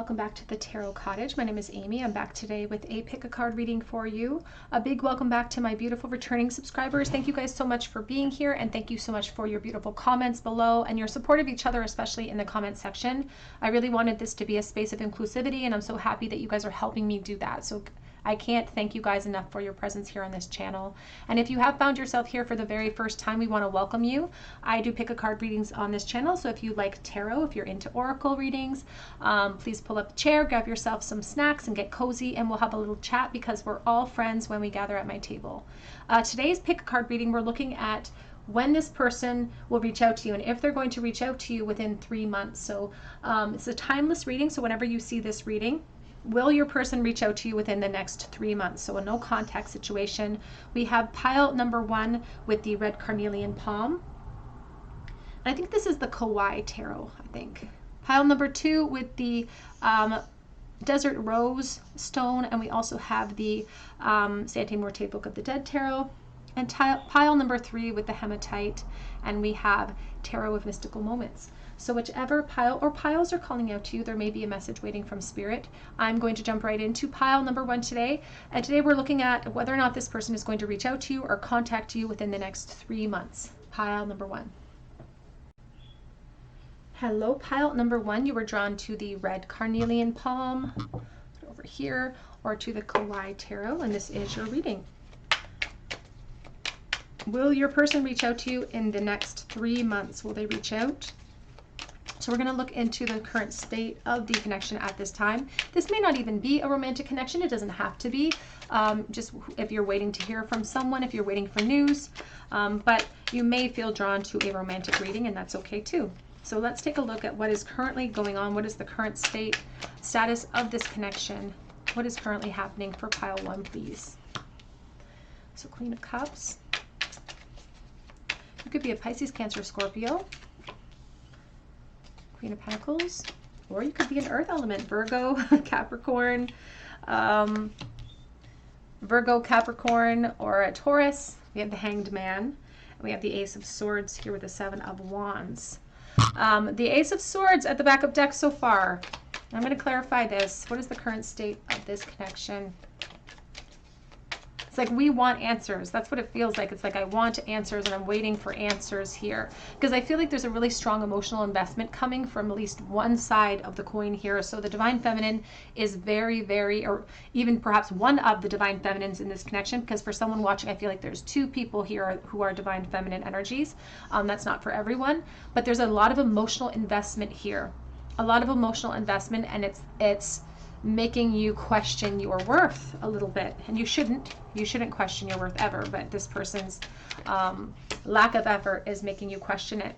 welcome back to the Tarot Cottage. My name is Amy. I'm back today with a pick a card reading for you. A big welcome back to my beautiful returning subscribers. Thank you guys so much for being here, and thank you so much for your beautiful comments below and your support of each other, especially in the comment section. I really wanted this to be a space of inclusivity, and I'm so happy that you guys are helping me do that. So I can't thank you guys enough for your presence here on this channel. And if you have found yourself here for the very first time, we want to welcome you. I do pick a card readings on this channel, so if you like tarot, if you're into oracle readings, please pull up a chair, grab yourself some snacks, and get cozy, and we'll have a little chat because we're all friends when we gather at my table. Today's pick a card reading, we're looking at when this person will reach out to you and if they're going to reach out to you within 3 months. So it's a timeless reading, so whenever you see this reading, will your person reach out to you within the next 3 months? So a no contact situation. We have pile number 1 with the red carnelian palm. And I think this is the Kawaii Tarot, I think. Pile number 2 with the desert rose stone. And we also have the Sante Morte Book of the Dead Tarot. And pile number 3 with the hematite. And we have Tarot of Mystical Moments. So whichever pile or piles are calling out to you, there may be a message waiting from Spirit. I'm going to jump right into pile number 1 today. And today we're looking at whether or not this person is going to reach out to you or contact you within the next 3 months. Pile number 1. Hello, pile number 1. You were drawn to the red carnelian palm over here, or to the Kawaii Tarot, and this is your reading. Will your person reach out to you in the next 3 months? Will they reach out? So we're going to look into the current state of the connection at this time. This may not even be a romantic connection. It doesn't have to be. Just if you're waiting to hear from someone, if you're waiting for news, but you may feel drawn to a romantic reading, and that's okay too. So let's take a look at what is currently going on. What is the current status of this connection? What is currently happening for pile 1, please? So Queen of Cups. You could be a Pisces, Cancer, Scorpio. Queen of Pentacles, or you could be an earth element, Virgo, Capricorn, or a Taurus. We have the Hanged Man, and we have the Ace of Swords here with the 7 of Wands. The Ace of Swords at the back of deck so far. I'm going to clarify this. What is the current state of this connection? It's like we want answers. That's what it feels like. It's like I want answers and I'm waiting for answers here. Because I feel like there's a really strong emotional investment coming from at least one side of the coin here. So the Divine Feminine is very, very, or even perhaps one of the Divine Feminines in this connection. Because for someone watching, I feel like there's 2 people here who are Divine Feminine energies. That's not for everyone. But there's a lot of emotional investment here. A lot of emotional investment, and it's making you question your worth a little bit, and you shouldn't question your worth ever, but this person's lack of effort is making you question it.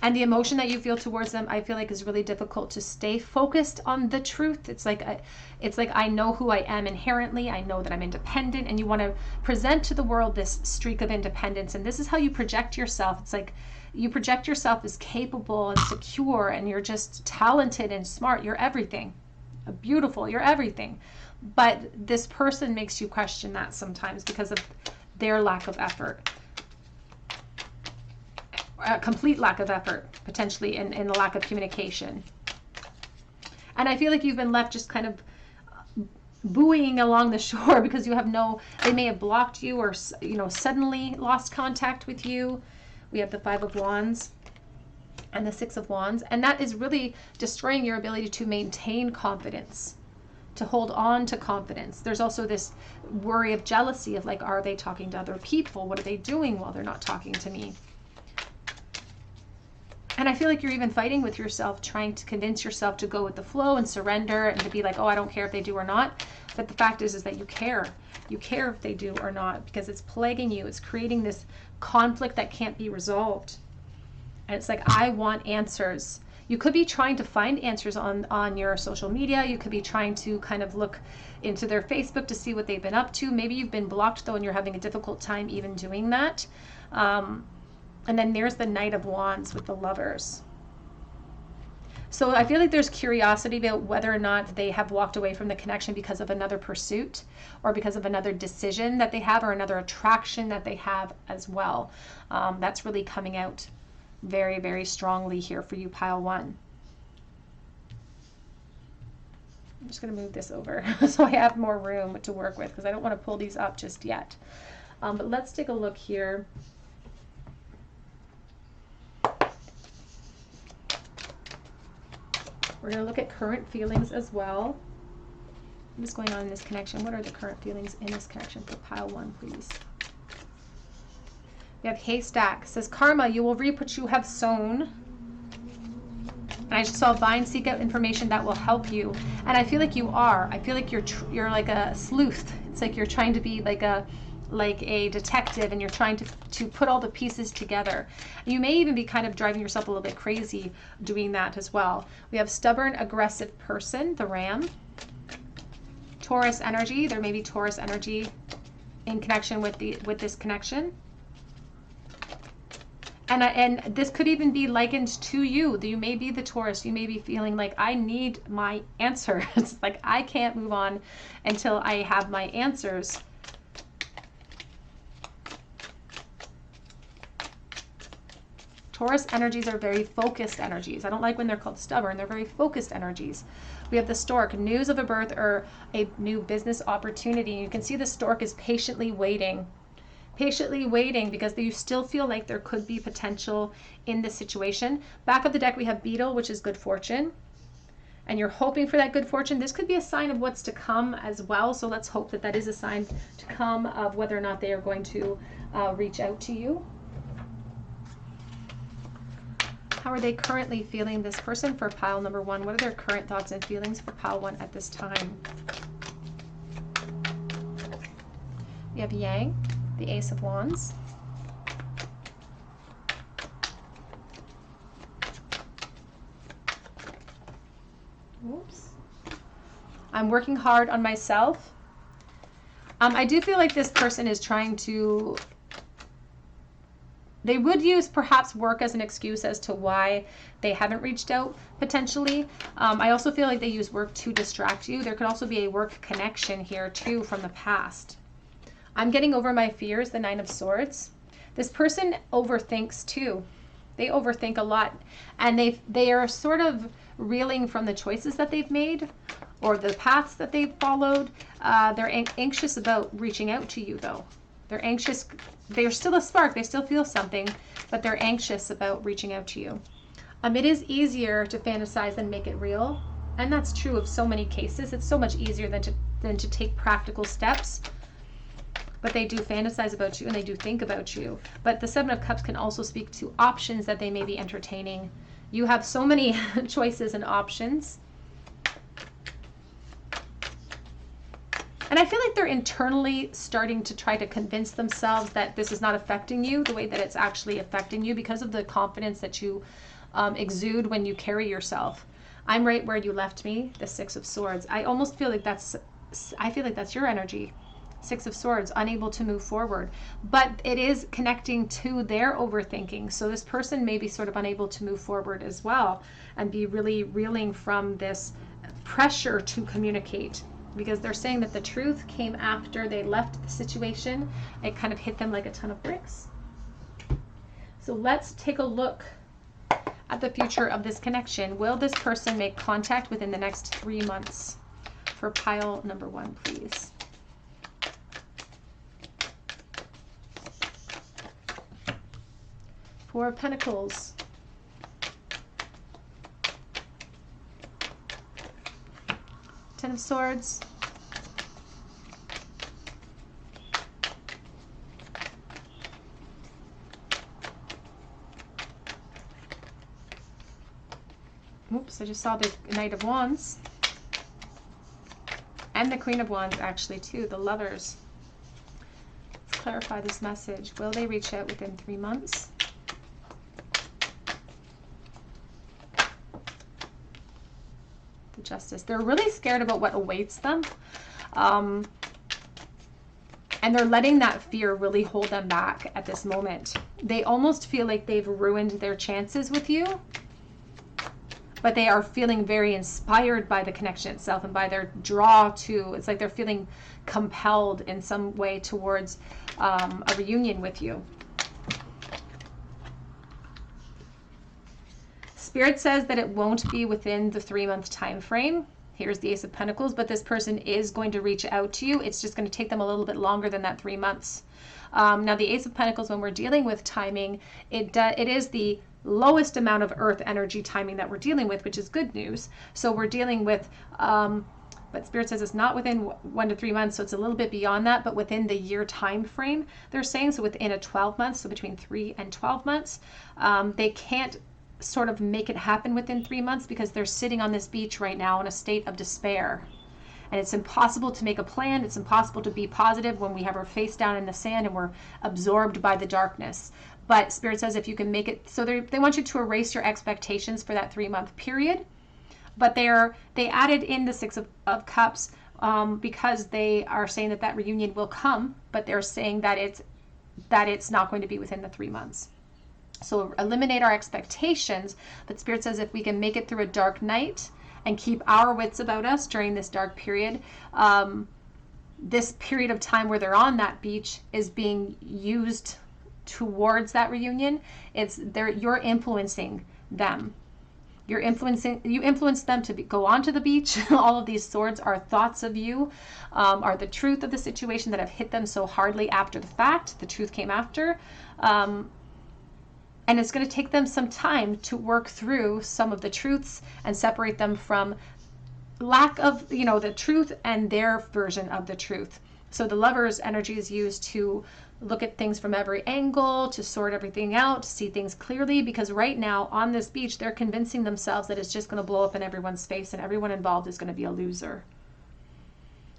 And the emotion that you feel towards them, I feel like, is really difficult to stay focused on the truth. It's like I know who I am inherently. I know that I'm independent, and you want to present to the world this streak of independence, and this is how you project yourself. It's like you project yourself as capable and secure, and you're just talented and smart. You're everything. Beautiful. You're everything. But this person makes you question that sometimes because of their lack of effort. A complete lack of effort, potentially, in the lack of communication. And I feel like you've been left just kind of buoying along the shore because you have they may have blocked you or, suddenly lost contact with you. We have the 5 of Wands and the 6 of Wands, and that is really destroying your ability to maintain confidence, to hold on to confidence. There's also this worry of jealousy of like, are they talking to other people? What are they doing while they're not talking to me? And I feel like you're even fighting with yourself, trying to convince yourself to go with the flow and surrender and to be like, oh, I don't care if they do or not. But the fact is that you care. You care if they do or not, because it's plaguing you. It's creating this conflict that can't be resolved. And it's like, I want answers. You could be trying to find answers on your social media. You could be trying to kind of look into their Facebook to see what they've been up to. Maybe you've been blocked, though, and you're having a difficult time even doing that. And then there's the Knight of Wands with the Lovers. So I feel like there's curiosity about whether or not they have walked away from the connection because of another pursuit or because of another decision that they have or another attraction that they have as well. That's really coming out very, very strongly here for you, pile 1. I'm just going to move this over so I have more room to work with, because I don't want to pull these up just yet. But let's take a look here. We're going to look at current feelings as well. What's going on in this connection? What are the current feelings in this connection for pile 1, please? We have haystack. It says, karma, you will reap what you have sown. And I just saw vine, seek out information that will help you. And I feel like you are. I feel like you're like a sleuth. It's like you're trying to be like a detective, and you're trying to put all the pieces together. You may even be kind of driving yourself a little bit crazy doing that as well. We have stubborn, aggressive person, the ram. Taurus energy. There may be Taurus energy in connection with this connection. And this could even be likened to you. You may be the Taurus. You may be feeling like, I need my answer. It's like, I can't move on until I have my answers. Taurus energies are very focused energies. I don't like when they're called stubborn. They're very focused energies. We have the stork, news of a birth or a new business opportunity. You can see the stork is patiently waiting because you still feel like there could be potential in this situation. Back of the deck, we have beetle, which is good fortune. And you're hoping for that good fortune. This could be a sign of what's to come as well. So let's hope that that is a sign to come of whether or not they are going to reach out to you. How are they currently feeling, this person, for pile number 1? What are their current thoughts and feelings for pile 1 at this time? We have yang, the Ace of Wands. Oops. I'm working hard on myself. I do feel like this person is trying to... They would use perhaps work as an excuse as to why they haven't reached out, potentially. I also feel like they use work to distract you. There could also be a work connection here too from the past. I'm getting over my fears, the 9 of Swords. This person overthinks too. They overthink a lot, and they are sort of reeling from the choices that they've made or the paths that they've followed. They're anxious about reaching out to you though. They're anxious. They're still a spark. They still feel something, but they're anxious about reaching out to you. It is easier to fantasize than make it real. And that's true of so many cases. It's so much easier than to take practical steps. But they do fantasize about you and they do think about you. But the 7 of Cups can also speak to options that they may be entertaining. You have so many choices and options. And I feel like they're internally starting to try to convince themselves that this is not affecting you the way that it's actually affecting you because of the confidence that you exude when you carry yourself. I'm right where you left me, the 6 of Swords. I almost feel like that's your energy. 6 of Swords, unable to move forward. But it is connecting to their overthinking. So this person may be sort of unable to move forward as well and be really reeling from this pressure to communicate. Because they're saying that the truth came after they left the situation. It kind of hit them like a ton of bricks. So let's take a look at the future of this connection. Will this person make contact within the next 3 months? For pile number 1, please. Four of Pentacles. Ten of Swords. Oops, I just saw the Knight of Wands. And the Queen of Wands actually too, the Lovers. Let's clarify this message. Will they reach out within 3 months? The Justice. They're really scared about what awaits them. And they're letting that fear really hold them back at this moment. They almost feel like they've ruined their chances with you. But they are feeling very inspired by the connection itself and by their draw to, it's like they're feeling compelled in some way towards a reunion with you. Spirit says that it won't be within the 3-month time frame. Here's the Ace of Pentacles, but this person is going to reach out to you. It's just going to take them a little bit longer than that 3 months. Now, the Ace of Pentacles, when we're dealing with timing, it is the lowest amount of earth energy timing that we're dealing with, which is good news. So we're dealing with, but Spirit says it's not within 1 to 3 months, so it's a little bit beyond that, but within the year time frame, they're saying, so within a 12 months, so between 3 and 12 months. They can't sort of make it happen within 3 months because they're sitting on this beach right now in a state of despair. And it's impossible to make a plan. It's impossible to be positive when we have our face down in the sand and we're absorbed by the darkness. But Spirit says if you can make it, so they want you to erase your expectations for that 3-month period. But they added in the Six of Cups because they are saying that reunion will come, but they're saying that it's not going to be within the 3 months. So eliminate our expectations. But Spirit says if we can make it through a dark night and keep our wits about us during this dark period, this period of time where they're on that beach is being used towards that reunion. You're influencing them. You influence them to go onto the beach. All of these swords are thoughts of you, are the truth of the situation that have hit them so hardly after the fact. The truth came after. And it's going to take them some time to work through some of the truths and separate them from lack of, the truth and their version of the truth. So the Lover's energy is used to look at things from every angle, to sort everything out, to see things clearly, because right now on this beach, they're convincing themselves that it's just going to blow up in everyone's face and everyone involved is going to be a loser.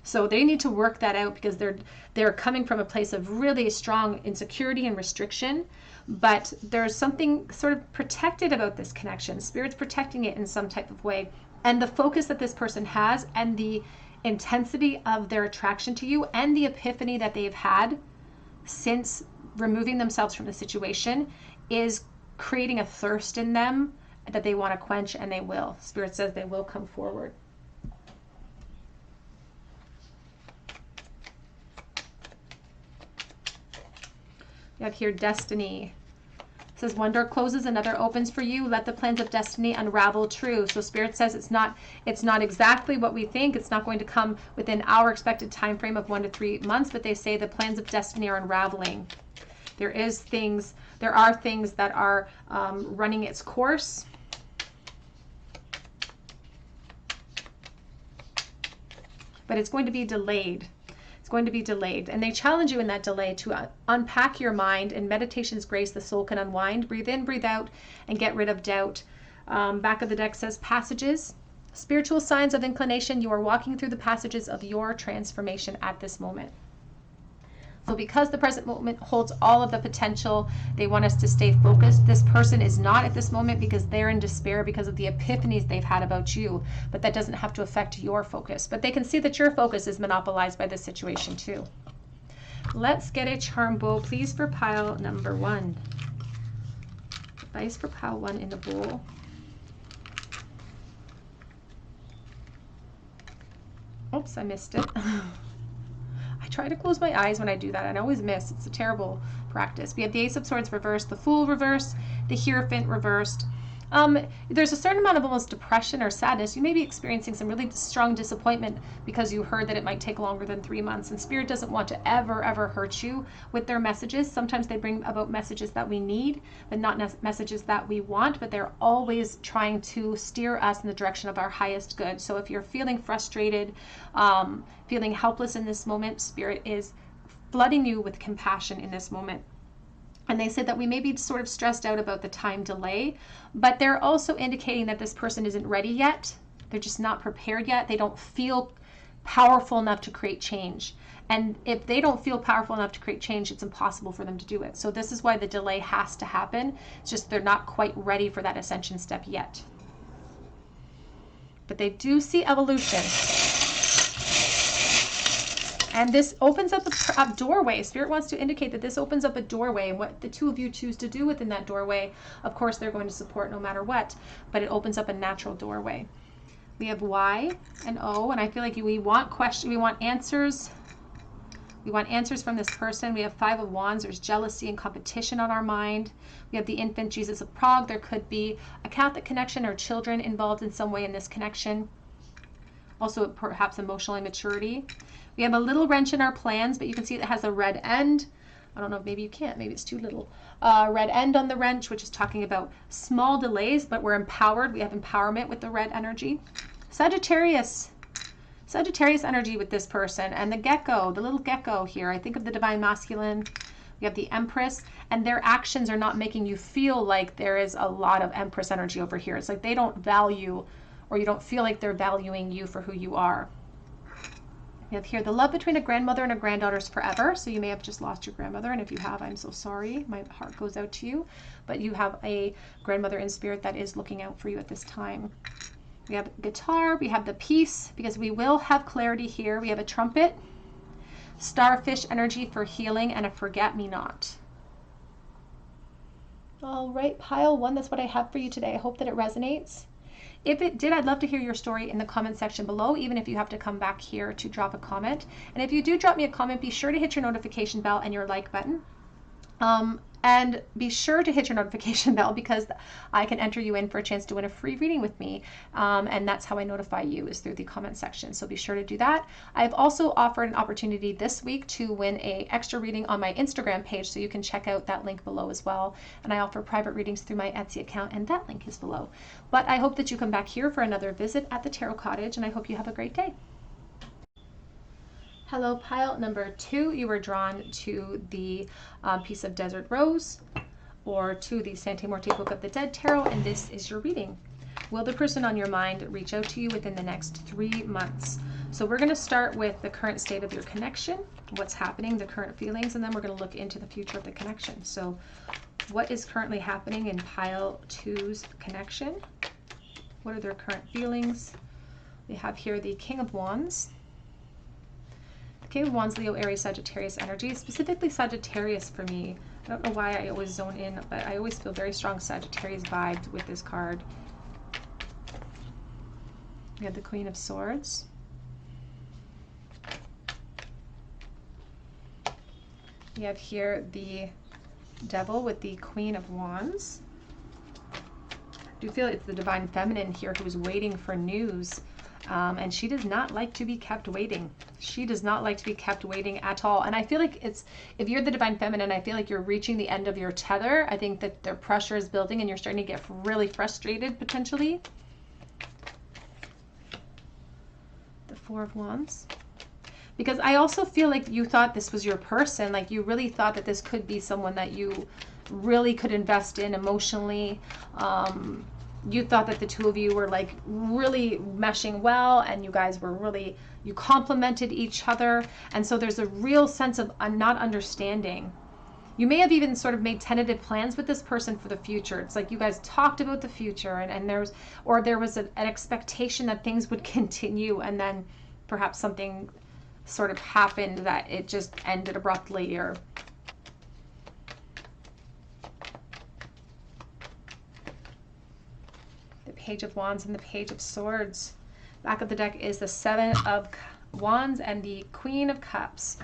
So they need to work that out because they're coming from a place of really strong insecurity and restriction, but there's something sort of protected about this connection. Spirit's protecting it in some type of way. And the focus that this person has and the intensity of their attraction to you and the epiphany that they've had since removing themselves from the situation is creating a thirst in them that they want to quench, and they will. Spirit says they will come forward. You have here destiny. It says one door closes, another opens for you. Let the plans of destiny unravel true. So Spirit says it's not exactly what we think. It's not going to come within our expected time frame of 1 to 3 months, but they say the plans of destiny are unraveling. There are things that are running its course. But it's going to be delayed. It's going to be delayed. And they challenge you in that delay to unpack your mind. In meditation's grace, the soul can unwind. Breathe in, breathe out, and get rid of doubt. Back of the deck says passages. Spiritual signs of inclination. You are walking through the passages of your transformation at this moment. So because the present moment holds all of the potential, they want us to stay focused. This person is not at this moment because they're in despair because of the epiphanies they've had about you, but that doesn't have to affect your focus. But they can see that your focus is monopolized by this situation too. Let's get a charm bowl, please, for pile number 1. Advice for pile 1 in the bowl. Oops, I missed it. I try to close my eyes when I do that. I always miss. It's a terrible practice. We have the Ace of Swords reversed, the Fool reversed, the Hierophant reversed. There's a certain amount of almost depression or sadness. You may be experiencing some really strong disappointment because you heard that it might take longer than 3 months. And Spirit doesn't want to ever hurt you with their messages. Sometimes they bring about messages that we need, but not messages that we want. But they're always trying to steer us in the direction of our highest good. So if you're feeling frustrated, feeling helpless in this moment, Spirit is flooding you with compassion in this moment. And they said that we may be sort of stressed out about the time delay, but they're also indicating that this person isn't ready yet. They're just not prepared yet. They don't feel powerful enough to create change. And if they don't feel powerful enough to create change, it's impossible for them to do it. So this is why the delay has to happen. It's just they're not quite ready for that ascension step yet. But they do see evolution. And this opens up a doorway. Spirit wants to indicate that this opens up a doorway, and what the two of you choose to do within that doorway, of course, they're going to support no matter what, but it opens up a natural doorway. We have Y and O, and I feel like we want answers. We want answers from this person. We have 5 of Wands. There's jealousy and competition on our mind. We have the infant Jesus of Prague. There could be a Catholic connection or children involved in some way in this connection. Also perhaps emotional immaturity. We have a little wrench in our plans, but you can see it has a red end. I don't know, maybe you can't, maybe it's too little. Red end on the wrench, which is talking about small delays, but we're empowered. We have empowerment with the red energy. Sagittarius. Sagittarius energy with this person, and the gecko, the little gecko here. I think of the divine masculine. We have the Empress, and their actions are not making you feel like there is a lot of Empress energy over here. It's like they don't value, or you don't feel like they're valuing you for who you are. We have here the love between a grandmother and a granddaughter is forever. So you may have just lost your grandmother, and if you have, I'm so sorry. My heart goes out to you. But you have a grandmother in spirit that is looking out for you at this time. We have guitar, we have the peace, because we will have clarity here. We have a trumpet, starfish energy for healing, and a forget-me-not. All right, pile one, that's what I have for you today. I hope that it resonates. If it did, I'd love to hear your story in the comment section below, even if you have to come back here to drop a comment. And if you do drop me a comment, be sure to hit your notification bell and your like button. And be sure to hit your notification bell, because I can enter you in for a chance to win a free reading with me. And that's how I notify you, is through the comment section. So be sure to do that. I've also offered an opportunity this week to win an extra reading on my Instagram page. So you can check out that link below as well. And I offer private readings through my Etsy account, and that link is below. But I hope that you come back here for another visit at the Tarot Cottage, and I hope you have a great day. Hello, pile number 2. You were drawn to the piece of Desert Rose, or to the Sante Morte Book of the Dead Tarot, and this is your reading. Will the person on your mind reach out to you within the next 3 months? So we're going to start with the current state of your connection, what's happening, the current feelings, and then we're going to look into the future of the connection. So what is currently happening in pile 2's connection? What are their current feelings? We have here the King of Wands. King of Wands, Leo, Aries, Sagittarius energy, specifically Sagittarius for me. I don't know why I always zone in, but I always feel very strong Sagittarius vibes with this card. We have the Queen of Swords. We have here the Devil with the Queen of Wands. I do feel it's the Divine Feminine here who's waiting for news. And she does not like to be kept waiting. She does not like to be kept waiting at all. And I feel like if you're the Divine Feminine, I feel like you're reaching the end of your tether. I think that their pressure is building and you're starting to get really frustrated potentially. The Four of Wands. Because I also feel like you thought this was your person. Like you really thought that this could be someone that you really could invest in emotionally. You thought that the two of you were like really meshing well, and you guys were really, you complemented each other. And so there's a real sense of not understanding. You may have even sort of made tentative plans with this person for the future. It's like you guys talked about the future, and there was an expectation that things would continue, and then perhaps something sort of happened that it just ended abruptly, or Page of Wands and the Page of Swords. Back of the deck is the Seven of Wands and the Queen of Cups.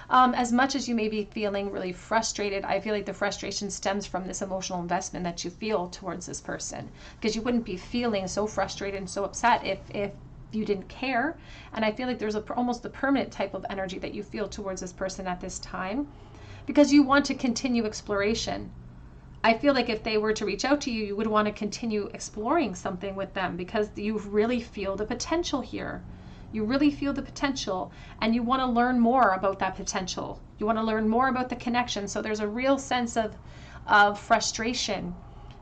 As much as you may be feeling really frustrated, I feel like the frustration stems from this emotional investment that you feel towards this person, because you wouldn't be feeling so frustrated and so upset if you didn't care. And I feel like there's almost a permanent type of energy that you feel towards this person at this time, because you want to continue exploration. I feel like if they were to reach out to you, you would want to continue exploring something with them, because you really feel the potential here. You really feel the potential, and you want to learn more about that potential. You want to learn more about the connection. So there's a real sense of frustration,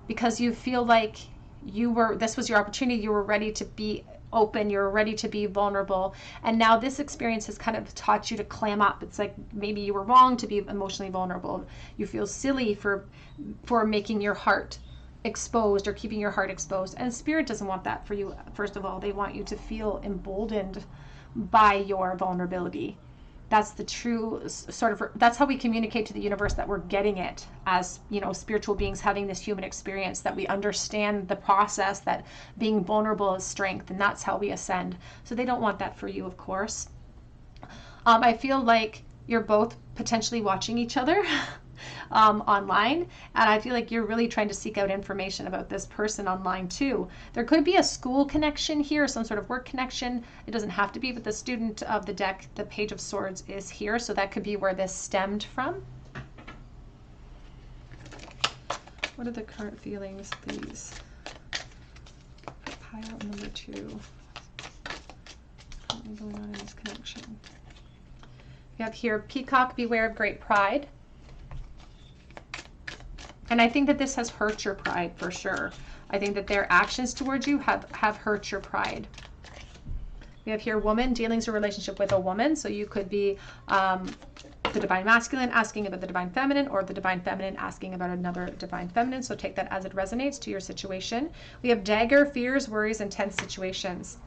because you feel like this was your opportunity. You were ready to be open, you're ready to be vulnerable, and now this experience has kind of taught you to clam up. It's like maybe you were wrong to be emotionally vulnerable. You feel silly for making your heart exposed or keeping your heart exposed, and Spirit doesn't want that for you. First of all, they want you to feel emboldened by your vulnerability. That's the true that's how we communicate to the universe that we're getting it as, spiritual beings having this human experience, that we understand the process, that being vulnerable is strength, and that's how we ascend. So they don't want that for you, of course. I feel like you're both potentially watching each other. online. And I feel like you're really trying to seek out information about this person online too. There could be a school connection here, some sort of work connection. It doesn't have to be, but the student of the deck, the Page of Swords, is here. So that could be where this stemmed from. What are the current feelings, please? Pile number 2. Currently going on in this connection. We have here, Peacock, beware of great pride. And I think that this has hurt your pride for sure. I think that their actions towards you have hurt your pride. We have here, woman, dealings or relationship with a woman. So you could be the divine masculine asking about the divine feminine, or the divine feminine asking about another divine feminine. So take that as it resonates to your situation. We have dagger, fears, worries, and tense situations.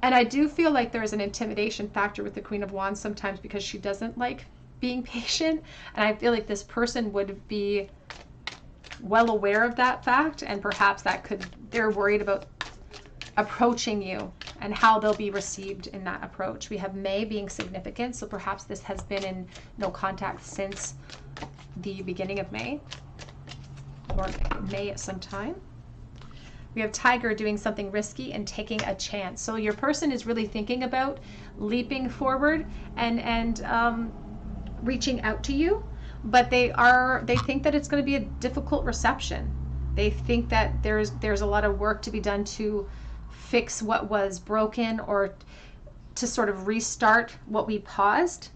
And I do feel like there is an intimidation factor with the Queen of Wands sometimes, because she doesn't like being patient. And I feel like this person would be well aware of that fact, and perhaps they're worried about approaching you and how they'll be received in that approach. We have May being significant, so perhaps this has been in no contact since the beginning of May, or May at some time. We have Tiger, doing something risky and taking a chance. So your person is really thinking about leaping forward and reaching out to you, but they think that it's going to be a difficult reception. They think that there's a lot of work to be done to fix what was broken, or to sort of restart what we paused.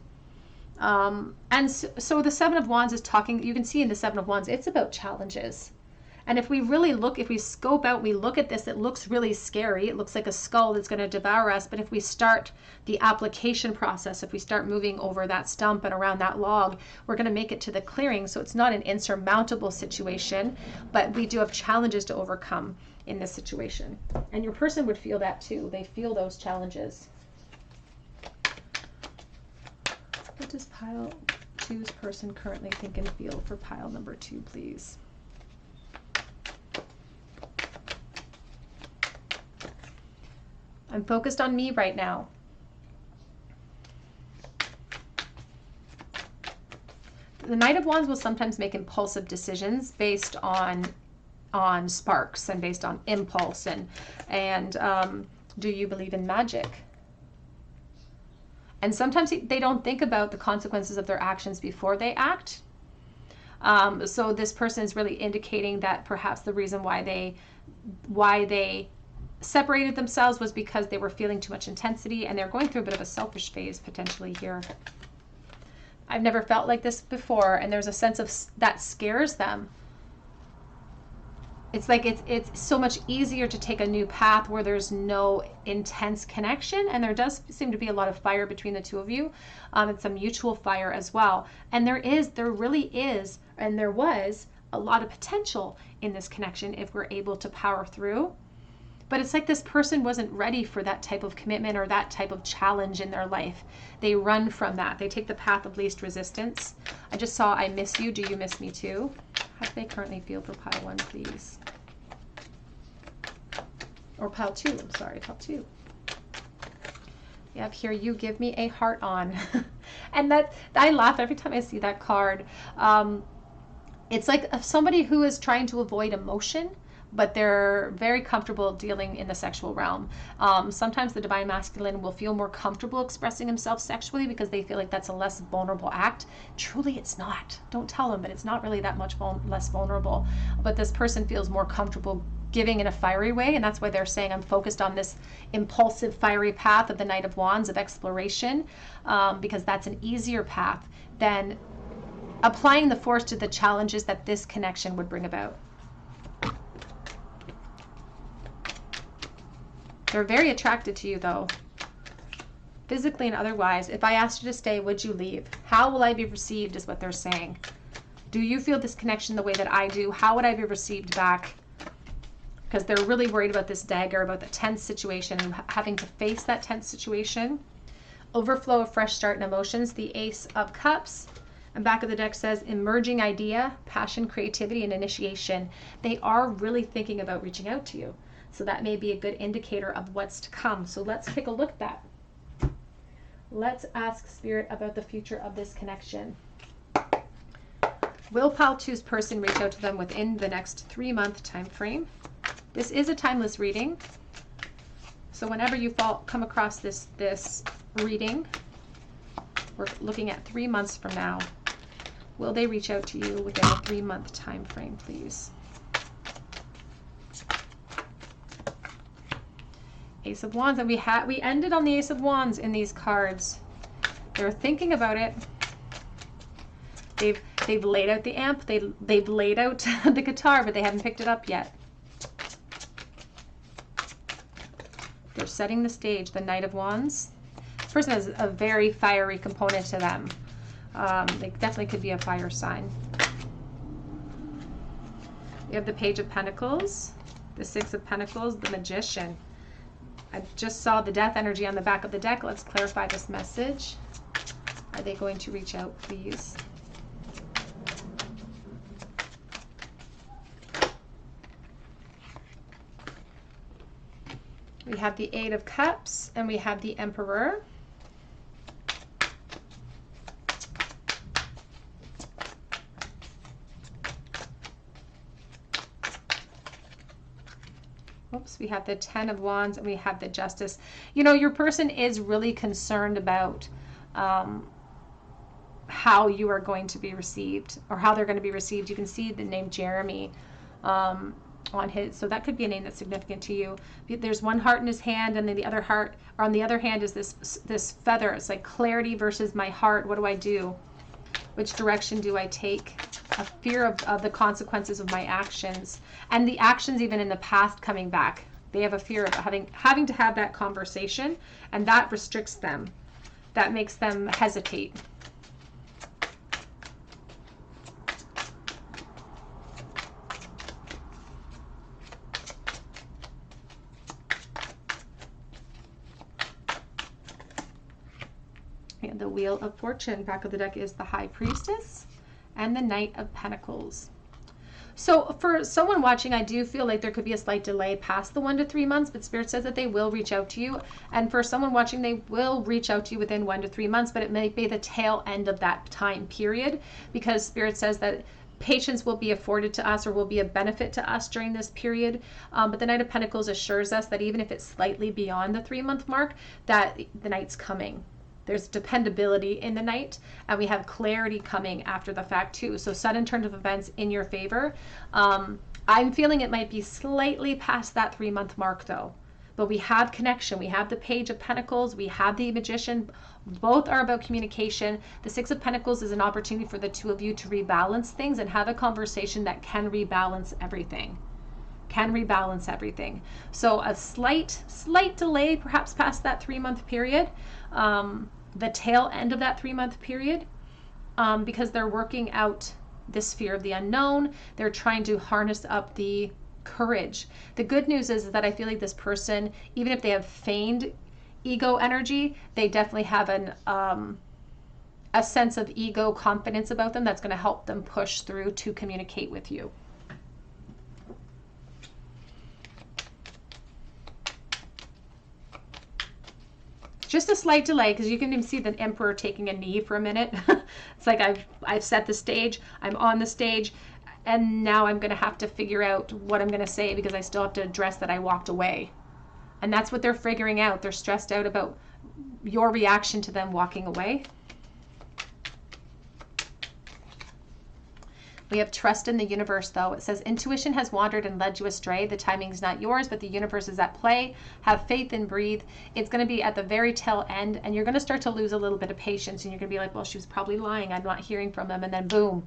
And so the Seven of Wands is talking, you can see in the Seven of Wands, it's about challenges. And if we really look, if we scope out, we look at this, it looks really scary. It looks like a skull that's going to devour us. But if we start the application process, if we start moving over that stump and around that log, we're going to make it to the clearing. So it's not an insurmountable situation, but we do have challenges to overcome in this situation. And your person would feel that too. They feel those challenges. What does pile 2's person currently think and feel for pile number 2, please? I'm focused on me right now. The Knight of Wands will sometimes make impulsive decisions based on sparks and based on impulse and do you believe in magic? And sometimes they don't think about the consequences of their actions before they act. So this person is really indicating that perhaps the reason why they separated themselves was because they were feeling too much intensity, and they're going through a bit of a selfish phase potentially here. I've never felt like this before, and there's a sense of that scares them. It's like it's so much easier to take a new path where there's no intense connection, and there does seem to be a lot of fire between the two of you. It's a mutual fire as well, and there really is, and there was a lot of potential in this connection if we're able to power through. But it's like this person wasn't ready for that type of commitment or that type of challenge in their life. They run from that. They take the path of least resistance. I just saw, I miss you. Do you miss me too? How do they currently feel for pile 1, please? Or pile 2, I'm sorry, pile 2. You have here, you give me a heart on. And that, I laugh every time I see that card. It's like somebody who is trying to avoid emotion, but they're very comfortable dealing in the sexual realm. Sometimes the divine masculine will feel more comfortable expressing himself sexually because they feel like that's a less vulnerable act. Truly, it's not. Don't tell them, but it's not really that much less vulnerable. But this person feels more comfortable giving in a fiery way, and that's why they're saying I'm focused on this impulsive, fiery path of the Knight of Wands, of exploration, because that's an easier path than applying the force to the challenges that this connection would bring about. They're very attracted to you, though, physically and otherwise. If I asked you to stay, would you leave? How will I be received is what they're saying. Do you feel this connection the way that I do? How would I be received back? Because they're really worried about this dagger, about the tense situation and having to face that tense situation. Overflow of fresh start and emotions, the Ace of Cups. And back of the deck says emerging idea, passion, creativity, and initiation. They are really thinking about reaching out to you. So that may be a good indicator of what's to come. So let's take a look at that. Let's ask Spirit about the future of this connection. Will pile two's person reach out to them within the next 3-month time frame? This is a timeless reading. So whenever you come across this reading, we're looking at 3 months from now. Will they reach out to you within a 3-month time frame, please? Ace of Wands, and we ended on the Ace of Wands in these cards. They're thinking about it. They've laid out the amp, they've laid out the guitar, but they haven't picked it up yet. They're setting the stage, the Knight of Wands. This person has a very fiery component to them. They definitely could be a fire sign. We have the Page of Pentacles, the Six of Pentacles, the Magician. I just saw the death energy on the back of the deck. Let's clarify this message. Are they going to reach out, please? We have the Eight of Cups and we have the Emperor. Oops, we have the Ten of Wands and we have the Justice. You know, your person is really concerned about how you are going to be received, or how they're going to be received. You can see the name Jeremy on his, so that could be a name that's significant to you. There's one heart in his hand, and then the other heart, or on the other hand, is this feather. It's like clarity versus my heart. What do I do? Which direction do I take? A fear of the consequences of my actions, and the actions even in the past coming back. They have a fear of having to have that conversation, and that restricts them. That makes them hesitate. And the Wheel of Fortune, back of the deck, is the High Priestess and the Knight of Pentacles. So for someone watching, I do feel like there could be a slight delay past the 1 to 3 months, but Spirit says that they will reach out to you. And for someone watching, they will reach out to you within 1 to 3 months, but it may be the tail end of that time period, because Spirit says that patience will be afforded to us, or will be a benefit to us during this period. But the Knight of Pentacles assures us that even if it's slightly beyond the 3-month mark, that the Knight's coming. There's dependability in the Knight, and we have clarity coming after the fact too. So sudden turn of events in your favor. I'm feeling it might be slightly past that 3-month mark though. But we have connection. We have the Page of Pentacles. We have the Magician. Both are about communication. The Six of Pentacles is an opportunity for the two of you to rebalance things and have a conversation that can rebalance everything. So a slight delay perhaps past that 3-month period, the tail end of that 3-month period, because they're working out this fear of the unknown. They're trying to harness up the courage. The good news is that I feel like this person, even if they have feigned ego energy, they definitely have a sense of ego confidence about them that's going to help them push through to communicate with you. Just a slight delay, because you can even see the Emperor taking a knee for a minute. It's like I've set the stage, I'm on the stage, and now I'm going to have to figure out what I'm going to say, because I still have to address that I walked away. And that's what they're figuring out. They're stressed out about your reaction to them walking away. We have trust in the universe, though. It says, intuition has wandered and led you astray. The timing is not yours, but the universe is at play. Have faith and breathe. It's going to be at the very tail end, and you're going to start to lose a little bit of patience, and you're going to be like, well, she was probably lying. I'm not hearing from them. And then boom,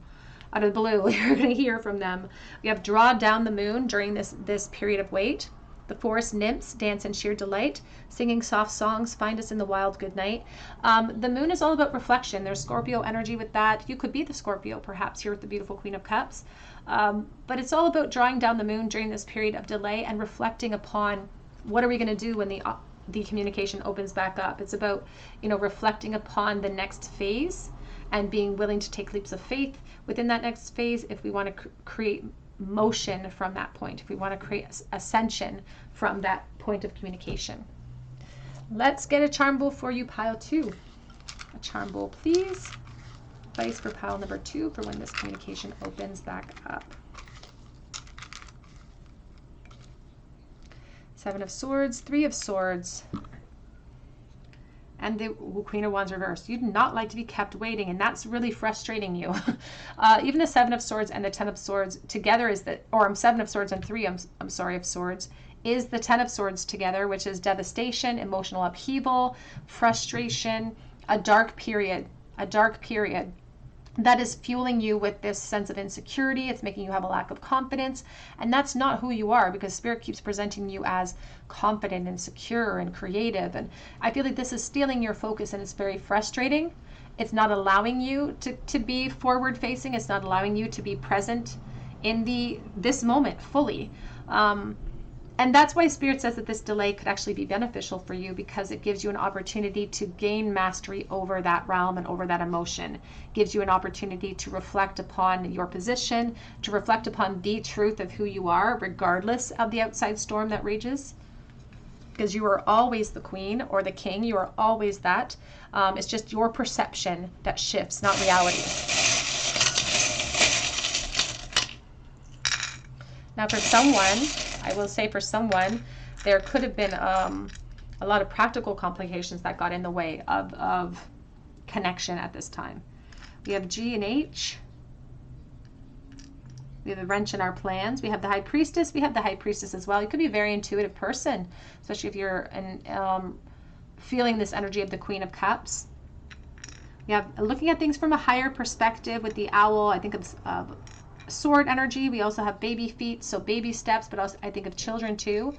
out of the blue, you're going to hear from them. We have draw down the moon during this period of wait. The forest nymphs dance in sheer delight, singing soft songs, find us in the wild good night. The moon is all about reflection. There's Scorpio energy with that. You could be the Scorpio, perhaps, here with the beautiful Queen of Cups. But it's all about drawing down the moon during this period of delay and reflecting upon what are we going to do when the communication opens back up. It's about, reflecting upon the next phase and being willing to take leaps of faith within that next phase if we want to create motion from that point, if we want to create ascension from that point of communication. Let's get a charm bowl for you, pile 2. A charm bowl, please. advice for pile number 2 for when this communication opens back up. 7 of Swords, 3 of Swords, and the Queen of Wands reversed. You do not like to be kept waiting, and that's really frustrating you. Even the 7 of Swords and the 10 of Swords together is the, or 7 of Swords and 3, I'm sorry, of Swords, is the 10 of Swords together, which is devastation, emotional upheaval, frustration, a dark period that is fueling you with this sense of insecurity. It's making you have a lack of confidence, and that's not who you are, because Spirit keeps presenting you as confident and secure and creative, and I feel like this is stealing your focus, and it's very frustrating. It's not allowing you to be forward facing. It's not allowing you to be present in this moment fully. And that's why Spirit says that this delay could actually be beneficial for you, because it gives you an opportunity to gain mastery over that realm and over that emotion. It gives you an opportunity to reflect upon your position, to reflect upon the truth of who you are, regardless of the outside storm that rages. Because you are always the queen or the king. You are always that. It's just your perception that shifts, not reality. Now for someone, I will say for someone, there could have been a lot of practical complications that got in the way of connection at this time. We have G and H. We have the wrench in our plans. We have the High Priestess. We have the High Priestess as well. You could be a very intuitive person, especially if you're feeling this energy of the Queen of Cups. We have looking at things from a higher perspective with the Owl. I think of sword energy. We also have baby feet, so baby steps, but also I think of children too.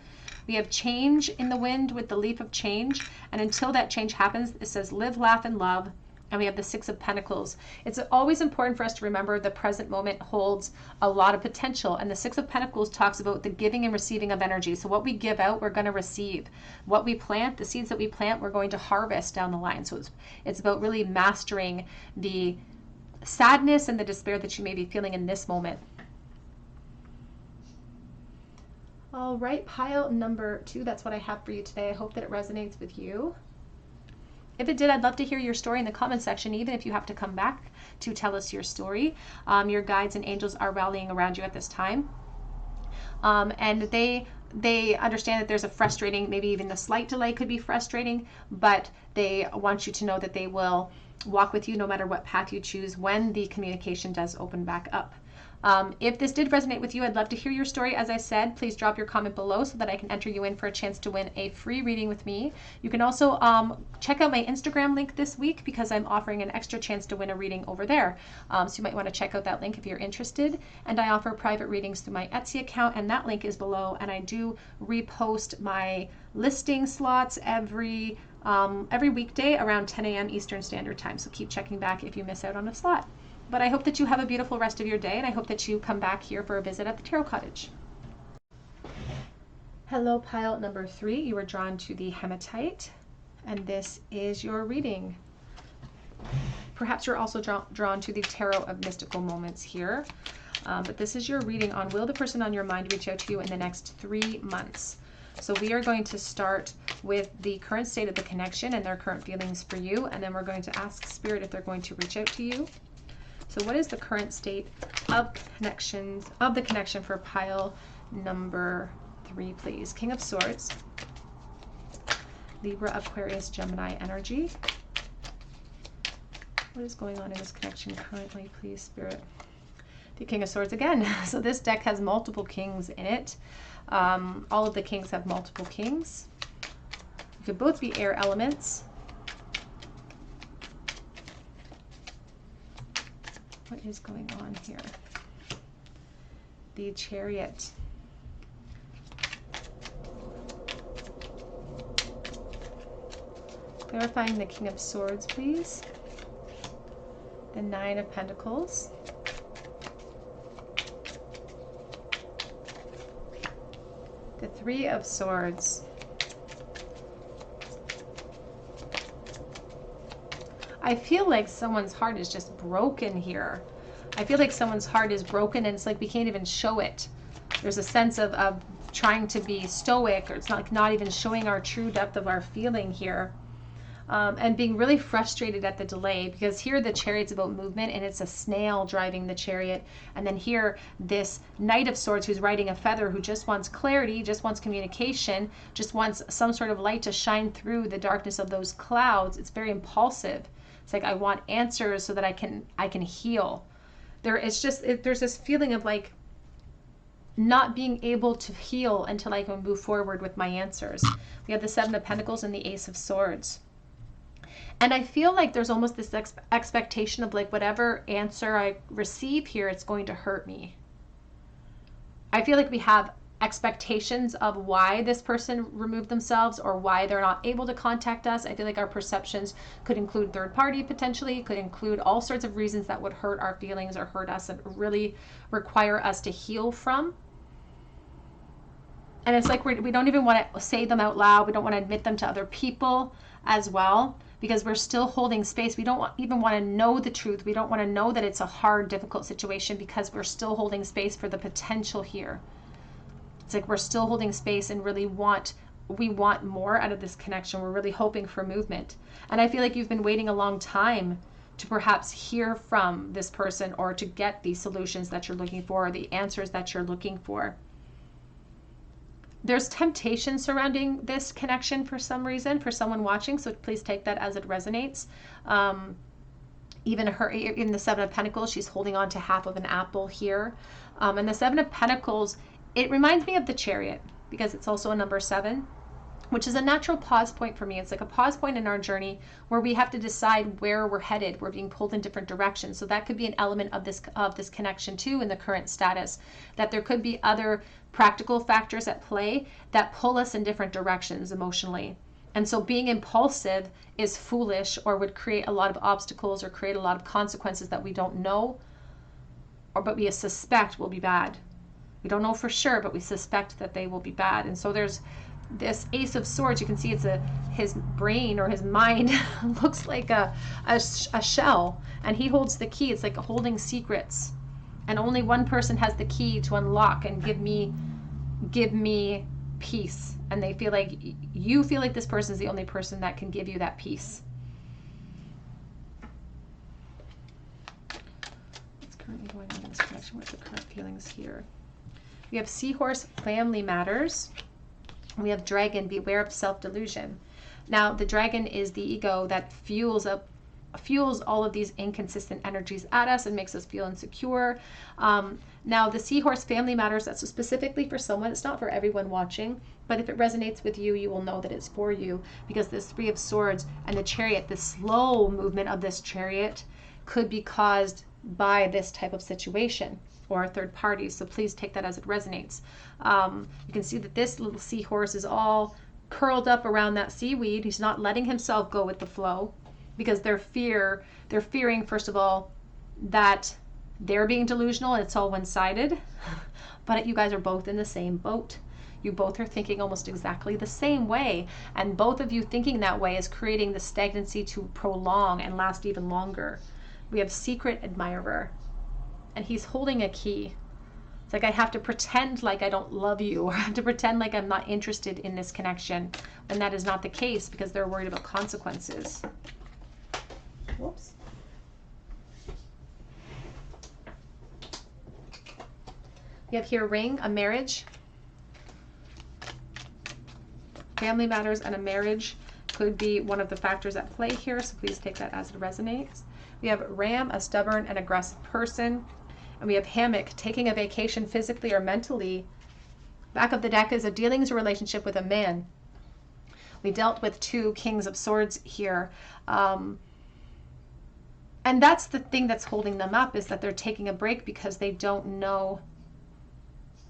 We have change in the wind with the leaf of change, and until that change happens, it says live, laugh, and love. And we have the 6 of Pentacles. It's always important for us to remember the present moment holds a lot of potential, and the 6 of Pentacles talks about the giving and receiving of energy. So what we give out, we're going to receive. What we plant, the seeds that we plant, we're going to harvest down the line. So it's about really mastering the sadness and the despair that you may be feeling in this moment. All right, pile number 2, that's what I have for you today. I hope that it resonates with you. If it did, I'd love to hear your story in the comment section, even if you have to come back to tell us your story. Your guides and angels are rallying around you at this time. And they understand that there's a frustrating, maybe even a slight delay could be frustrating, but they want you to know that they will walk with you no matter what path you choose when the communication does open back up. If this did resonate with you, I'd love to hear your story. As I said, please drop your comment below so that I can enter you in for a chance to win a free reading with me. You can also check out my Instagram link this week, because I'm offering an extra chance to win a reading over there. So you might want to check out that link if you're interested. And I offer private readings through my Etsy account, and that link is below. And I do repost my listing slots every weekday around 10 a.m. Eastern Standard Time. So keep checking back if you miss out on a slot. But I hope that you have a beautiful rest of your day, and I hope that you come back here for a visit at the Tarot Cottage. Hello, pile number 3. You were drawn to the hematite, and this is your reading. Perhaps you're also drawn to the Tarot of Mystical Moments here. But this is your reading on will the person on your mind reach out to you in the next 3 months. So we are going to start with the current state of the connection and their current feelings for you, and then we're going to ask Spirit if they're going to reach out to you. So what is the current state of the connection for pile number 3, please? King of Swords, Libra, Aquarius, Gemini energy. What is going on in this connection currently, please, Spirit? The King of Swords again. So this deck has multiple kings in it. All of the kings have multiple kings. You could both be air elements. What is going on here? The Chariot. Clarifying the King of Swords, please. The 9 of Pentacles. The 3 of Swords. I feel like someone's heart is just broken here. I feel like someone's heart is broken, and it's like we can't even show it. There's a sense of trying to be stoic, or it's not even showing our true depth of our feeling here. and being really frustrated at the delay, because here the Chariot's about movement and it's a snail driving the Chariot. And then here this Knight of Swords who's riding a feather, who just wants clarity, just wants communication, just wants some sort of light to shine through the darkness of those clouds. It's very impulsive. It's like, I want answers so that I can heal. There's this feeling of like not being able to heal until I can move forward with my answers. We have the Seven of Pentacles and the Ace of Swords. And I feel like there's almost this expectation of like, whatever answer I receive here, it's going to hurt me. I feel like we have expectations of why this person removed themselves or why they're not able to contact us. I feel like our perceptions could include third party potentially, could include all sorts of reasons that would hurt our feelings or hurt us and really require us to heal from. And it's like we don't even want to say them out loud. We don't want to admit them to other people as well, because we're still holding space. We don't even want to know the truth. We don't want to know that it's a hard, difficult situation, because we're still holding space for the potential here. It's like we're still holding space and really we want more out of this connection. We're really hoping for movement. And I feel like you've been waiting a long time to perhaps hear from this person, or to get the solutions that you're looking for, or the answers that you're looking for. There's temptation surrounding this connection for some reason, for someone watching, so please take that as it resonates. Even in the Seven of Pentacles, she's holding on to half of an apple here. And the Seven of Pentacles, it reminds me of the Chariot, because it's also a number 7, which is a natural pause point for me. It's like a pause point in our journey where we have to decide where we're headed. We're being pulled in different directions. So that could be an element of this connection too, in the current status, that there could be other practical factors at play that pull us in different directions emotionally. And so being impulsive is foolish, or would create a lot of obstacles or create a lot of consequences that we don't know, but we suspect will be bad. We don't know for sure, but we suspect that they will be bad. And so there's this Ace of Swords. You can see it's his brain or his mind looks like a shell, and he holds the key. It's like holding secrets, and only one person has the key to unlock and give me peace. And they feel like you feel like this person is the only person that can give you that peace. What's currently going on in this connection? What's the current feelings here? We have Seahorse, family matters. We have Dragon, beware of self-delusion. Now, the dragon is the ego that fuels all of these inconsistent energies at us and makes us feel insecure. Now, the Seahorse, family matters. That's specifically for someone. It's not for everyone watching, but if it resonates with you, you will know that it's for you, because this Three of Swords and the Chariot, the slow movement of this Chariot, could be caused by this type of situation or a third party. So please take that as it resonates. You can see that this little seahorse is all curled up around that seaweed. He's not letting himself go with the flow, because they're fearing, first of all, that they're being delusional and it's all one-sided. But you guys are both in the same boat. You both are thinking almost exactly the same way, and both of you thinking that way is creating the stagnancy to prolong and last even longer. We have Secret Admirer, and he's holding a key. It's like, I have to pretend like I don't love you, or I have to pretend like I'm not interested in this connection, when that is not the case, because they're worried about consequences. Whoops. We have here Ring, a marriage. Family matters and a marriage could be one of the factors at play here, so please take that as it resonates. We have Ram, a stubborn and aggressive person. And we have Hammock, taking a vacation physically or mentally. Back of the deck is a dealings or relationship with a man. We dealt with 2 Kings of Swords here. And that's the thing that's holding them up, is that they're taking a break because they don't know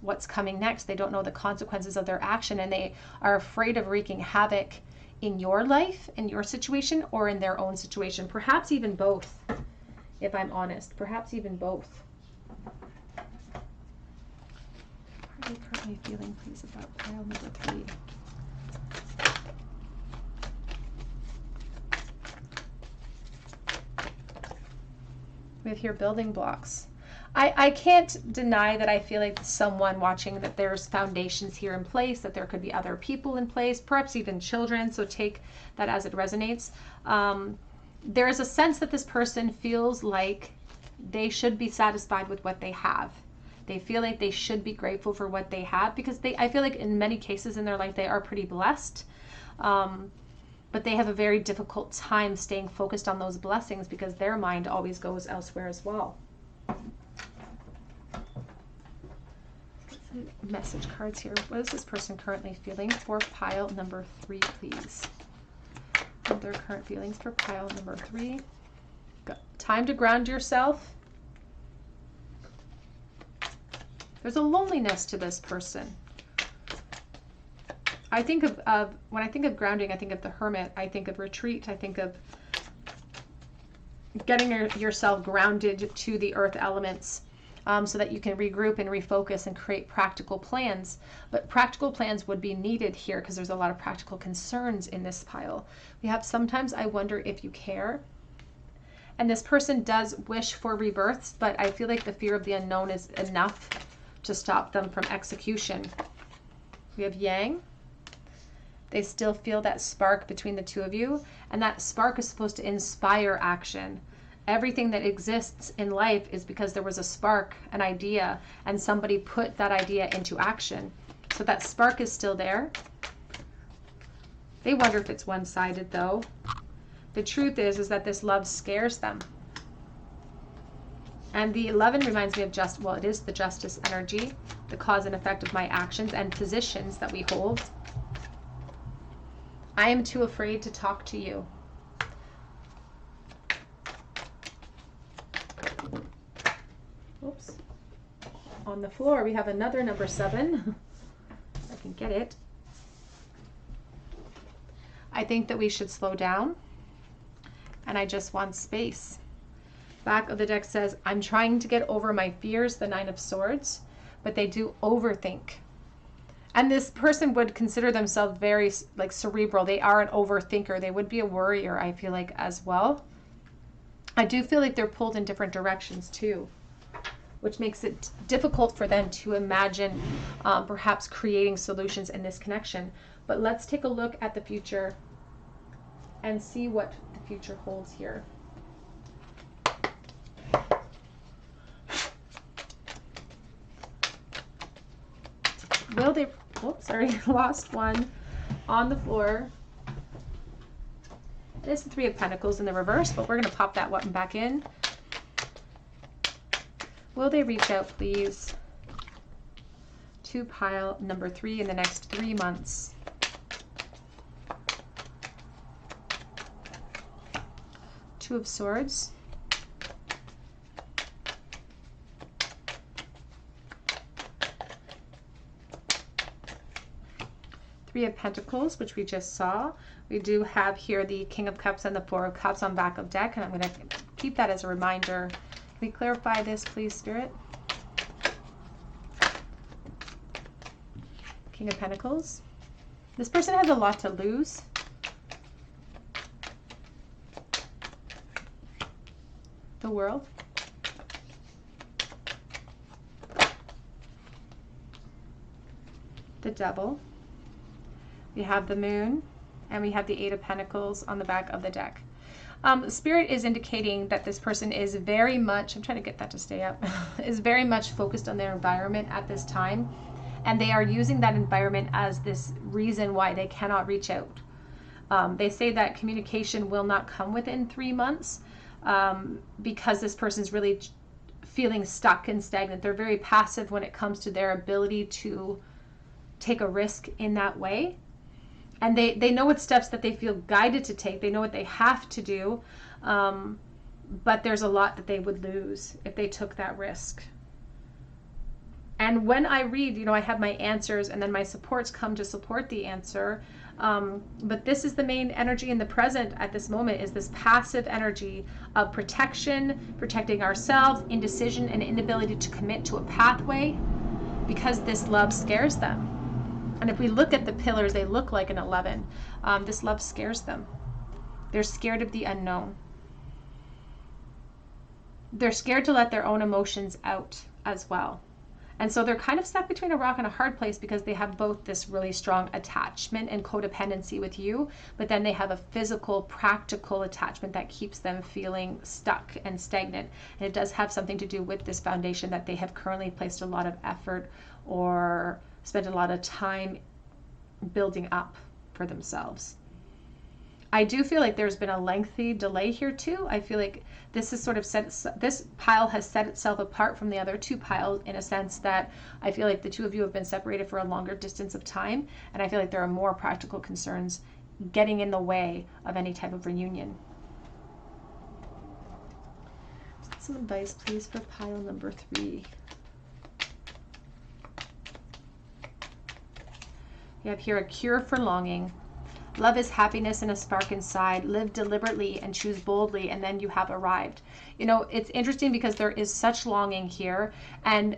what's coming next. They don't know the consequences of their action, and they are afraid of wreaking havoc in your life, in your situation, or in their own situation. Perhaps even both, if I'm honest. Perhaps even both. What are you currently feeling, please, about pile number 3? We have here building blocks. I can't deny that I feel like someone watching that there's foundations here in place, that there could be other people in place, perhaps even children. So take that as it resonates. There is a sense that this person feels like they should be satisfied with what they have. They feel like they should be grateful for what they have, because I feel like in many cases in their life, they are pretty blessed. But they have a very difficult time staying focused on those blessings because their mind always goes elsewhere as well. Message cards here. What is this person currently feeling for pile number 3, please? And their current feelings for pile number 3. Time to ground yourself. There's a loneliness to this person. I think of when I think of grounding, I think of the hermit. I think of retreat. I think of getting yourself grounded to the earth elements. So that you can regroup and refocus and create practical plans. But practical plans would be needed here because there's a lot of practical concerns in this pile. We have sometimes I wonder if you care. And this person does wish for rebirths, but I feel like the fear of the unknown is enough to stop them from execution. We have Yang. They still feel that spark between the two of you, and that spark is supposed to inspire action. Everything that exists in life is because there was a spark, an idea, and somebody put that idea into action. So that spark is still there. They wonder if it's one-sided though. The truth is that this love scares them. And the 11 reminds me of it is the justice energy, the cause and effect of my actions and positions that we hold. I am too afraid to talk to you. Oops. On the floor, we have another number 7. If I can get it. I think that we should slow down, and I just want space. Back of the deck says, I'm trying to get over my fears, the 9 of Swords, but they do overthink. And this person would consider themselves very like cerebral. They are an overthinker. They would be a worrier, I feel like, as well. I do feel like they're pulled in different directions too, which makes it difficult for them to imagine perhaps creating solutions in this connection. But let's take a look at the future and see what the future holds here. Will they, lost one on the floor. It is the 3 of Pentacles in the reverse, but we're going to pop that one back in. Will they reach out, please, to pile number 3 in the next 3 months? Two of Swords. Three of Pentacles, which we just saw. We do have here the King of Cups and the 4 of Cups on back of deck, and I'm going to keep that as a reminder. Can we clarify this, please, Spirit? King of Pentacles. This person has a lot to lose. The World. The Devil. We have the Moon, and we have the 8 of Pentacles on the back of the deck. Spirit is indicating that this person is very much, I'm trying to get that to stay up, is very much focused on their environment at this time. And they are using that environment as this reason why they cannot reach out. They say that communication will not come within 3 months because this person's really feeling stuck and stagnant. They're very passive when it comes to their ability to take a risk in that way. And they know what steps that they feel guided to take. They know what they have to do. But there's a lot that they would lose if they took that risk. And when I read, I have my answers and then my supports come to support the answer. But this is the main energy in the present at this moment, is this passive energy of protection, protecting ourselves, indecision, and inability to commit to a pathway because this love scares them. And if we look at the pillars, they look like an 11. This love scares them. They're scared of the unknown. they're scared to let their own emotions out as well. And so they're kind of stuck between a rock and a hard place because they have both this really strong attachment and codependency with you, but then they have a physical, practical attachment that keeps them feeling stuck and stagnant. And it does have something to do with this foundation that they have currently placed a lot of effort or spent a lot of time building up for themselves. I do feel like there's been a lengthy delay here too. I feel like this is sort of this pile has set itself apart from the other two piles in a sense that I feel like the two of you have been separated for a longer distance of time, and I feel like there are more practical concerns getting in the way of any type of reunion. Some advice, please, for pile number 3. You have here a cure for longing. Love is happiness and a spark inside. Live deliberately and choose boldly, and then you have arrived. You know, it's interesting because there is such longing here, and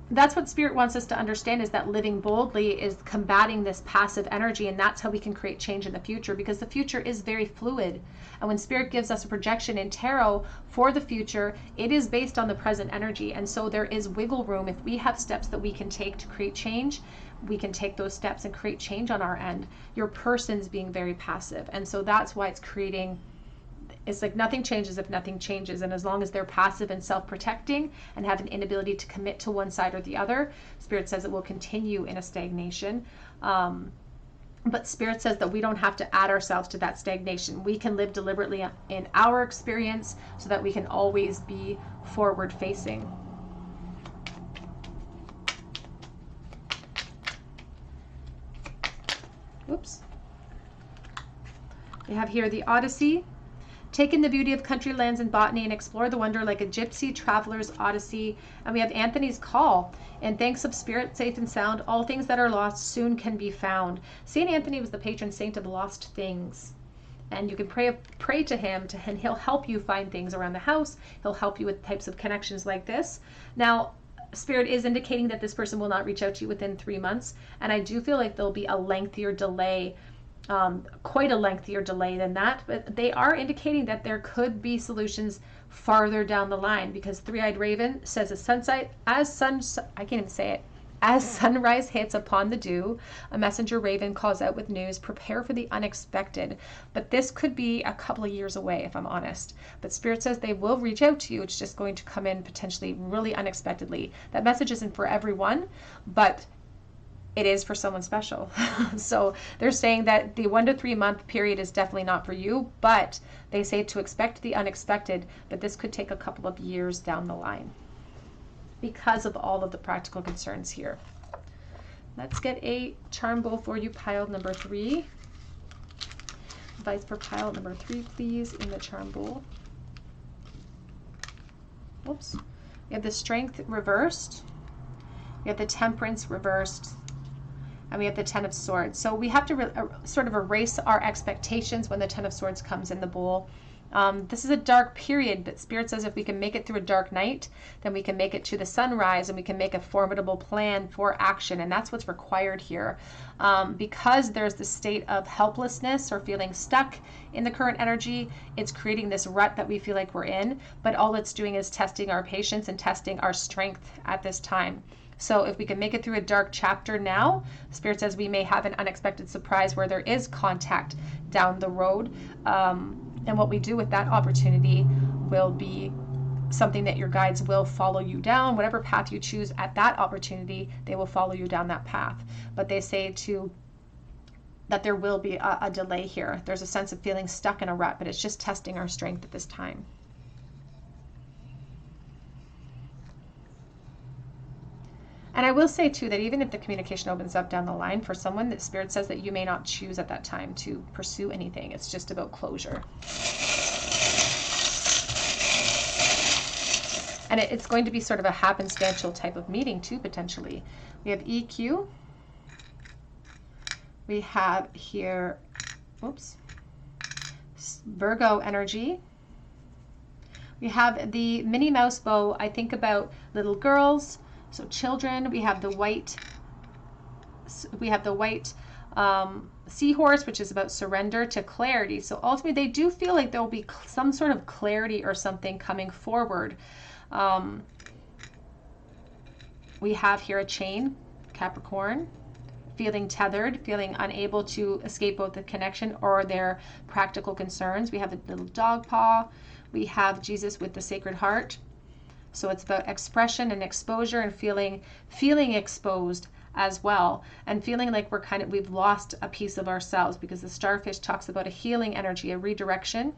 that's what Spirit wants us to understand, is that living boldly is combating this passive energy, and that's how we can create change in the future, because the future is very fluid. And when Spirit gives us a projection in tarot for the future, it is based on the present energy, and so there is wiggle room. If we have steps that we can take to create change, we can take those steps and create change on our end. Your person's being very passive, and so that's why it's creating, it's like nothing changes if nothing changes. And as long as they're passive and self-protecting and have an inability to commit to one side or the other, Spirit says it will continue in a stagnation. But Spirit says that we don't have to add ourselves to that stagnation. We can live deliberately in our experience so that we can always be forward facing. Oops. We have here the Odyssey. Take in the beauty of country lands and botany and explore the wonder like a gypsy traveler's odyssey. And we have Anthony's Call. In thanks of spirit, safe and sound, all things that are lost soon can be found. Saint Anthony was the patron saint of lost things. And you can pray to him, and he'll help you find things around the house. He'll help you with types of connections like this. Now, Spirit is indicating that this person will not reach out to you within 3 months. And I do feel like there'll be a lengthier delay, quite a lengthier delay than that. But they are indicating that there could be solutions farther down the line, because Three-Eyed Raven says as sunrise hits upon the dew, a messenger raven calls out with news, prepare for the unexpected. But this could be a couple of years away, if I'm honest. But Spirit says they will reach out to you. It's just going to come in potentially really unexpectedly. That message isn't for everyone, but it is for someone special. So they're saying that the 1 to 3 month period is definitely not for you, but they say to expect the unexpected, but this could take a couple of years down the line because of all of the practical concerns here. Let's get a charm bowl for you, pile number 3. Advice for pile number 3, please, in the charm bowl. Oops. We have the Strength reversed. We have the Temperance reversed. And we have the Ten of Swords. So we have to sort of erase our expectations when the Ten of Swords comes in the bowl. This is a dark period, but Spirit says if we can make it through a dark night, then we can make it to the sunrise, and we can make a formidable plan for action. And that's what's required here. Because there's this state of helplessness or feeling stuck in the current energy, it's creating this rut that we feel like we're in, but all it's doing is testing our patience and testing our strength at this time. So if we can make it through a dark chapter now, Spirit says we may have an unexpected surprise where there is contact down the road. And what we do with that opportunity will be something that your guides will follow you down. Whatever path you choose at that opportunity, they will follow you down that path. But they say that there will be a delay here. There's a sense of feeling stuck in a rut, but it's just testing our strength at this time. And I will say too that even if the communication opens up down the line, for someone, that Spirit says that you may not choose at that time to pursue anything. It's just about closure. And it's going to be sort of a happenstantial type of meeting too, potentially. We have EQ. We have here, oops, Virgo energy. We have the Minnie Mouse bow. I think about little girls. So children, we have the white Seahorse, which is about surrender, to clarity. So ultimately, they do feel like there will be some sort of clarity or something coming forward. We have here a chain, Capricorn, feeling tethered, feeling unable to escape both the connection or their practical concerns. We have a little dog paw. We have Jesus with the Sacred Heart. So it's about expression and exposure and feeling exposed as well, and feeling like we've lost a piece of ourselves, because the starfish talks about a healing energy, a redirection.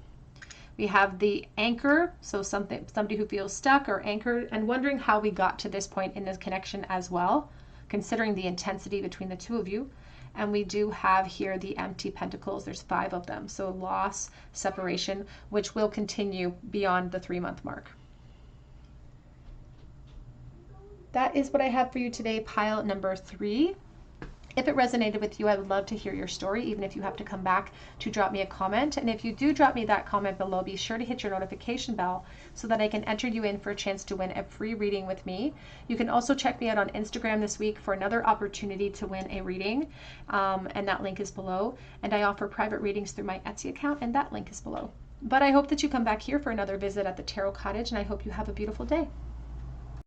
We have the anchor, so somebody who feels stuck or anchored and wondering how we got to this point in this connection as well, considering the intensity between the two of you. And we do have here the empty pentacles. There's 5 of them. So loss, separation, which will continue beyond the 3-month mark. That is what I have for you today, pile number 3. If it resonated with you, I would love to hear your story, even if you have to come back to drop me a comment. And if you do drop me that comment below, be sure to hit your notification bell so that I can enter you in for a chance to win a free reading with me. You can also check me out on Instagram this week for another opportunity to win a reading, and that link is below. And I offer private readings through my Etsy account, and that link is below. But I hope that you come back here for another visit at the Tarot Cottage, and I hope you have a beautiful day.